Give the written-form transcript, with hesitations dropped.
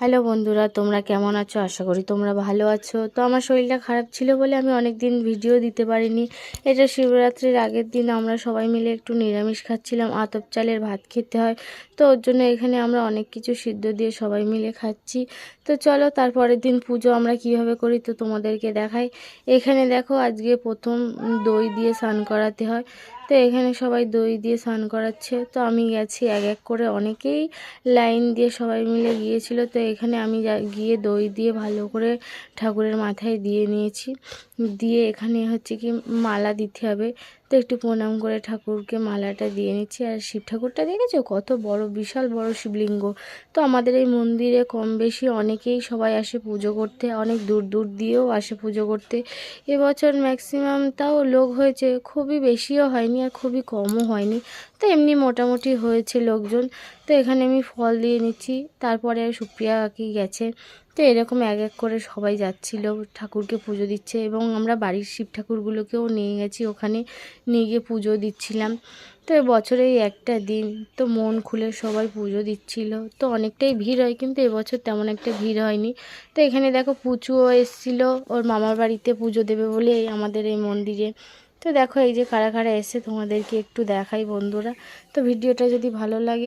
Hello বন্ধুরা, তোমরা কেমন আছো? আশা করি তোমরা ভালো আছো। তো আমার শরীরটা খারাপ ছিল বলে আমি অনেক দিন ভিডিও দিতে পারিনি। এটা শিবরাত্রির আগের দিন আমরা সবাই মিলে একটু নিরামিষ খাচ্ছিলাম। আতপ চালের ভাত খেতে হয়, তো ওর জন্য এখানে আমরা অনেক কিছু সিদ্ধ দিয়ে সবাই মিলে খাচ্ছি। তো চলো তারপরের দিন পুজো আমরা কিভাবে করি তো তোমাদেরকে দেখাই। এখানে দেখো, আজকে প্রথম দই দিয়ে স্নান করাতে হয়। তো এখানে সবাই দই দিয়ে স্নান করাচ্ছে, তো আমি গেছি এক এক করে। অনেকেই লাইন দিয়ে সবাই মিলে গিয়েছিল, তো এখানে আমি গিয়ে দই দিয়ে ভালো করে ঠাকুরের মাথায় দিয়ে নিয়েছি। দিয়ে এখানে হচ্ছে কি মালা দিতে হবে, তো একটু প্রণাম করে ঠাকুরকে মালাটা দিয়ে নিচ্ছি। আর শিব ঠাকুরটা দেখেছো কত বড়, বিশাল বড় শিবলিঙ্গ। তো আমাদের এই মন্দিরে কম বেশি অনেকেই সবাই আসে পুজো করতে, অনেক দূর দূর দিয়েও আসে পুজো করতে। এবছর ম্যাক্সিমাম তাও লোক হয়েছে, খুবই বেশিও হয়নি আর খুবই কমও হয়নি, তো এমনি মোটামুটি হয়েছে লোকজন। তো এখানে আমি ফল দিয়ে নিচ্ছি, তারপরে সুপ্রিয়া কাকি গেছে। তো এরকম এক এক করে সবাই যাচ্ছিল, ঠাকুরকে পুজো দিচ্ছে। এবং আমরা বাড়ির শিব ঠাকুরগুলোকেও নিয়ে গেছি, ওখানে নিয়ে গিয়ে পুজো দিচ্ছিলাম। তো বছরে এই একটা দিন, তো মন খুলে সবাই পুজো দিচ্ছিল। তো অনেকটাই ভিড় হয়, কিন্তু এবছর তেমন একটা ভিড় হয়নি। তো এখানে দেখো পুচুও এসেছিলো ওর মামার বাড়িতে পুজো দেবে বলে আমাদের এই মন্দিরে। তো দেখো এই যে কারা কারা এসে তোমাদেরকে একটু দেখাই বন্ধুরা। তো ভিডিওটা যদি ভালো লাগে